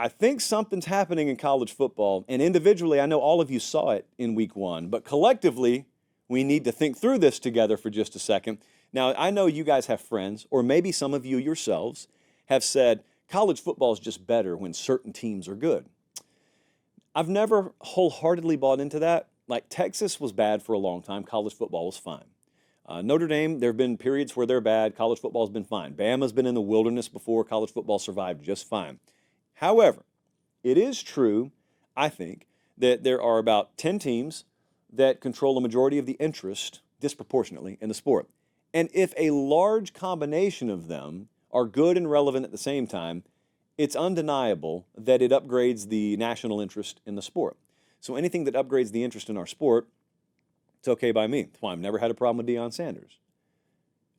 I think something's happening in college football, and individually, I know all of you saw it in week one, but collectively, we need to think through this together for just a second. Now, I know you guys have friends, or maybe some of you yourselves have said college football is just better when certain teams are good. I've never wholeheartedly bought into that. Like Texas was bad for a long time, college football was fine. Notre Dame, there have been periods where they're bad, college football's been fine. Bama's been in the wilderness before, college football survived just fine. However, it is true, I think, that there are about 10 teams that control a majority of the interest disproportionately in the sport. And if a large combination of them are good and relevant at the same time, it's undeniable that it upgrades the national interest in the sport. So anything that upgrades the interest in our sport, it's okay by me. That's why I've never had a problem with Deion Sanders.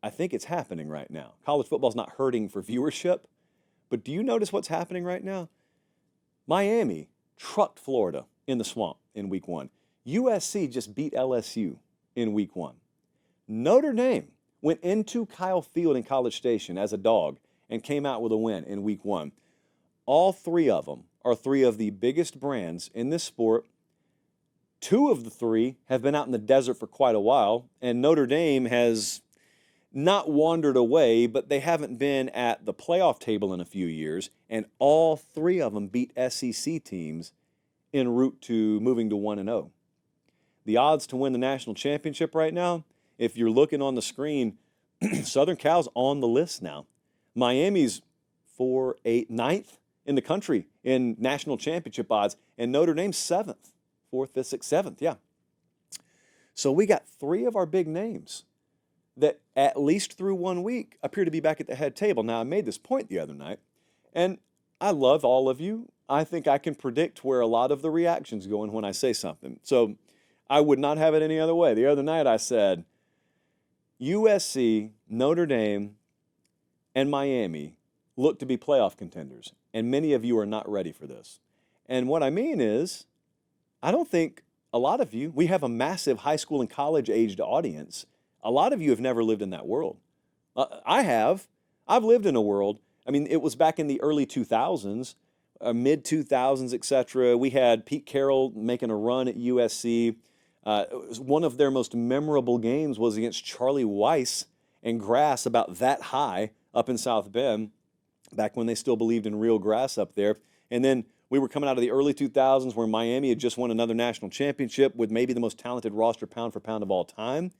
I think it's happening right now. College football's not hurting for viewership, but do you notice what's happening right now? Miami trucked Florida in the swamp in week one. USC just beat LSU in week one. Notre Dame went into Kyle Field in College Station as a dog and came out with a win in week one. All three of them are three of the biggest brands in this sport. Two of the three have been out in the desert for quite a while, and Notre Dame has not wandered away, but they haven't been at the playoff table in a few years, and all three of them beat SEC teams en route to moving to 1-0. The odds to win the national championship right now, if you're looking on the screen, Southern Cal's on the list now. Miami's 4, 8, 9th in the country in national championship odds, and Notre Dame's 7th, 4th, 5th, 6th, 7th, yeah. So we got three of our big names that at least through 1 week appear to be back at the head table. Now, I made this point the other night, and I love all of you. I think I can predict where a lot of the reaction's going when I say something. So I would not have it any other way. The other night I said, USC, Notre Dame, and Miami look to be playoff contenders, and many of you are not ready for this. And what I mean is, I don't think a lot of you, we have a massive high school and college aged audience. A lot of you have never lived in that world. I have. I've lived in a world. I mean, it was back in the early 2000s, mid 2000s, etc. We had Pete Carroll making a run at USC. One of their most memorable games was against Charlie Weiss and grass about that high up in South Bend, back when they still believed in real grass up there. And then we were coming out of the early 2000s where Miami had just won another national championship with maybe the most talented roster pound for pound of all time.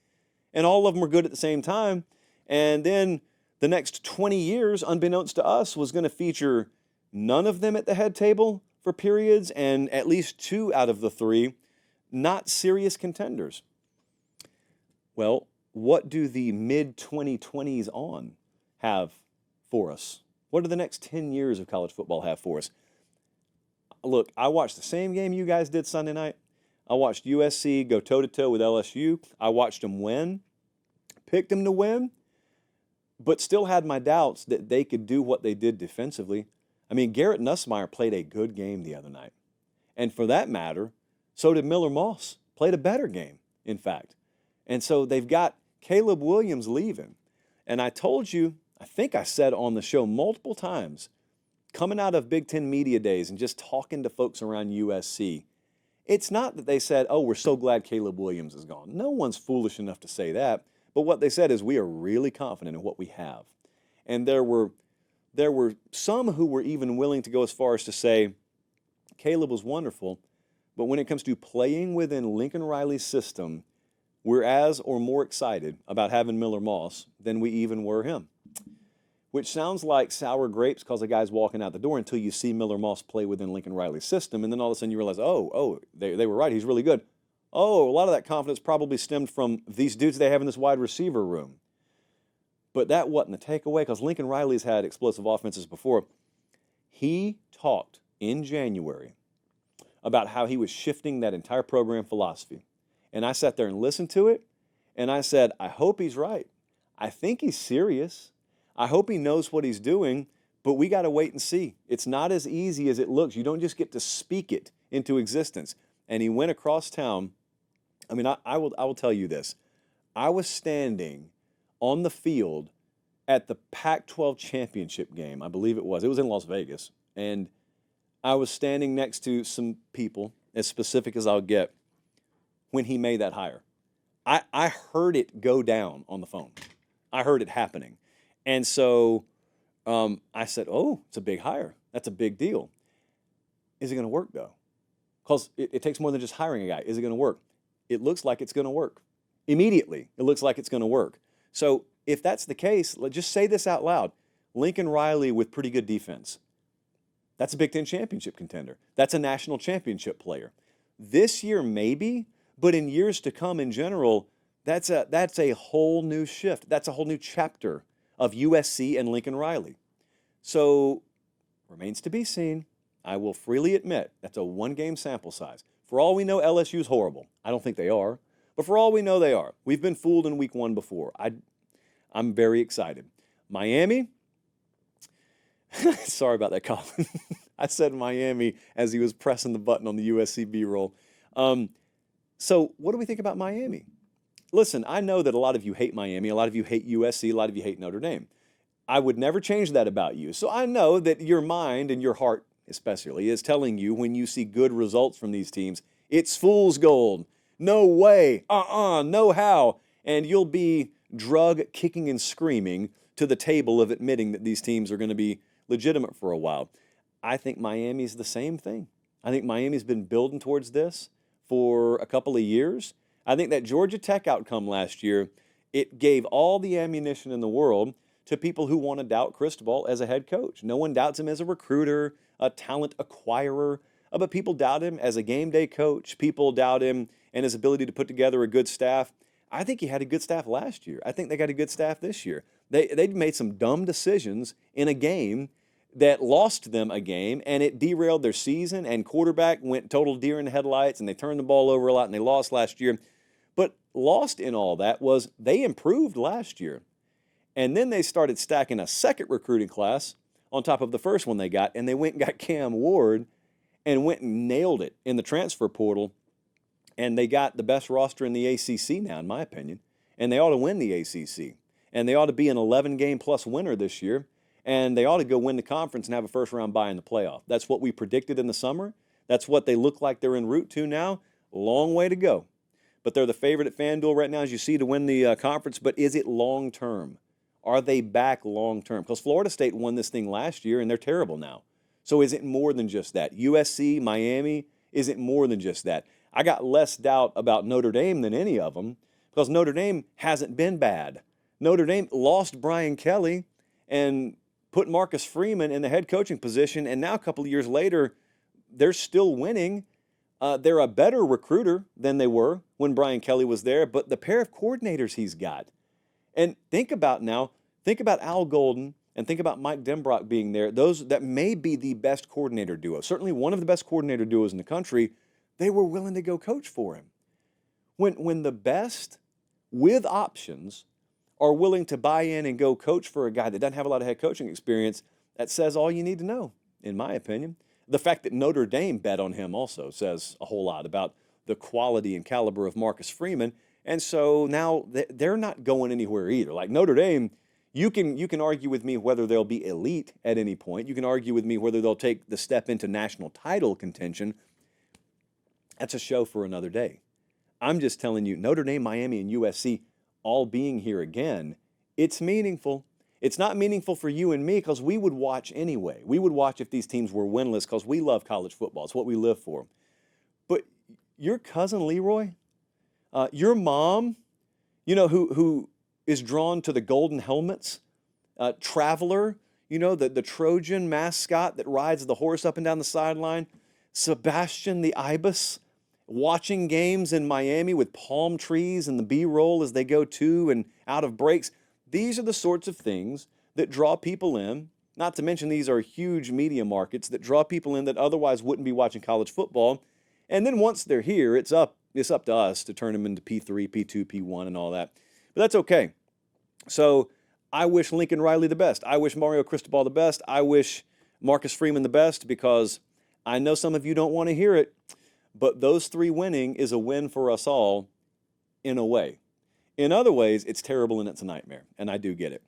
And all of them were good at the same time. And then the next 20 years, unbeknownst to us, was going to feature none of them at the head table for periods, and at least two out of the three not serious contenders. Well, what do the mid-2020s on have for us? What do the next 10 years of college football have for us? Look, I watched the same game you guys did Sunday night. I watched USC go toe-to-toe with LSU. I watched them win, picked them to win, but still had my doubts that they could do what they did defensively. I mean, Garrett Nussmeier played a good game the other night. And for that matter, so did Miller Moss. Played a better game, in fact. And so they've got Caleb Williams leaving. And I told you, I think I said on the show multiple times, coming out of Big Ten media days and just talking to folks around USC, it's not that they said, oh, we're so glad Caleb Williams is gone. No one's foolish enough to say that. But what they said is we are really confident in what we have. And there were some who were even willing to go as far as to say Caleb was wonderful, but when it comes to playing within Lincoln Riley's system, we're as or more excited about having Miller Moss than we even were him. Which sounds like sour grapes because the guy's walking out the door until you see Miller Moss play within Lincoln Riley's system, and then all of a sudden you realize, they were right, he's really good. Oh, a lot of that confidence probably stemmed from these dudes they have in this wide receiver room. But that wasn't the takeaway because Lincoln Riley's had explosive offenses before. He talked in January about how he was shifting that entire program philosophy. And I sat there and listened to it, and I said, I hope he's right. I think he's serious. I hope he knows what he's doing, but we got to wait and see. It's not as easy as it looks. You don't just get to speak it into existence. And he went across town. I mean, I will tell you this. I was standing on the field at the Pac-12 championship game, I believe it was. It was in Las Vegas. And I was standing next to some people, as specific as I'll get, when he made that hire. I heard it go down on the phone. I heard it happening. And so I said, oh, it's a big hire. That's a big deal. Is it going to work, though? Because it takes more than just hiring a guy. Is it going to work? It looks like it's going to work. Immediately, it looks like it's going to work. So if that's the case, let's just say this out loud. Lincoln Riley with pretty good defense. That's a Big Ten championship contender. That's a national championship player. This year, maybe, but in years to come in general, that's a whole new shift. That's a whole new chapter of USC and Lincoln Riley. So remains to be seen. I will freely admit that's a one-game sample size. For all we know, LSU's horrible. I don't think they are. But for all we know, they are. We've been fooled in week one before. I'm very excited. Miami, sorry about that, Colin. I said Miami as he was pressing the button on the USC B-roll. So what do we think about Miami? Listen, I know that a lot of you hate Miami. A lot of you hate USC. A lot of you hate Notre Dame. I would never change that about you. So I know that your mind and your heart especially is telling you when you see good results from these teams, it's fool's gold. No way, no how. And you'll be drug kicking and screaming to the table of admitting that these teams are going to be legitimate for a while. I think Miami's the same thing. I think Miami's been building towards this for a couple of years. I think that Georgia Tech outcome last year, it gave all the ammunition in the world to people who want to doubt Cristobal as a head coach. No one doubts him as a recruiter, a talent acquirer, but people doubt him as a game day coach. People doubt him and his ability to put together a good staff. I think he had a good staff last year. I think they got a good staff this year. They made some dumb decisions in a game that lost them a game, and it derailed their season, and quarterback went total deer in the headlights, and they turned the ball over a lot, and they lost last year. But lost in all that was they improved last year. And then they started stacking a second recruiting class on top of the first one they got, and they went and got Cam Ward and went and nailed it in the transfer portal. And they got the best roster in the ACC now, in my opinion. And they ought to win the ACC. And they ought to be an 11-game-plus winner this year. And they ought to go win the conference and have a first-round bye in the playoff. That's what we predicted in the summer. That's what they look like they're en route to now. Long way to go. But they're the favorite at FanDuel right now, as you see, to win the conference. But is it long-term? Are they back long-term? Because Florida State won this thing last year, and they're terrible now. So is it more than just that? USC, Miami, is it more than just that? I got less doubt about Notre Dame than any of them because Notre Dame hasn't been bad. Notre Dame lost Brian Kelly and put Marcus Freeman in the head coaching position, and now a couple of years later, they're still winning. They're a better recruiter than they were when Brian Kelly was there, but the pair of coordinators he's got. And think about Al Golden and think about Mike Denbrock being there. That may be the best coordinator duo, certainly one of the best coordinator duos in the country. They were willing to go coach for him. When the best with options are willing to buy in and go coach for a guy that doesn't have a lot of head coaching experience, that says all you need to know, in my opinion. The fact that Notre Dame bet on him also says a whole lot about the quality and caliber of Marcus Freeman. And so now they're not going anywhere either. Like Notre Dame, you can argue with me whether they'll be elite at any point. You can argue with me whether they'll take the step into national title contention. That's a show for another day. I'm just telling you, Notre Dame, Miami, and USC all being here again, it's meaningful. It's not meaningful for you and me because we would watch anyway. We would watch if these teams were winless because we love college football. It's what we live for. But your cousin Leroy, your mom, who is drawn to the golden helmets, Traveler, the Trojan mascot that rides the horse up and down the sideline, Sebastian the Ibis, watching games in Miami with palm trees and the B-roll as they go to and out of breaks. These are the sorts of things that draw people in, not to mention these are huge media markets that draw people in that otherwise wouldn't be watching college football. And then once they're here, it's up to us to turn them into P3, P2, P1, and all that. But that's okay. So I wish Lincoln Riley the best. I wish Mario Cristobal the best. I wish Marcus Freeman the best because I know some of you don't want to hear it, but those three winning is a win for us all in a way. In other ways, it's terrible and it's a nightmare, and I do get it.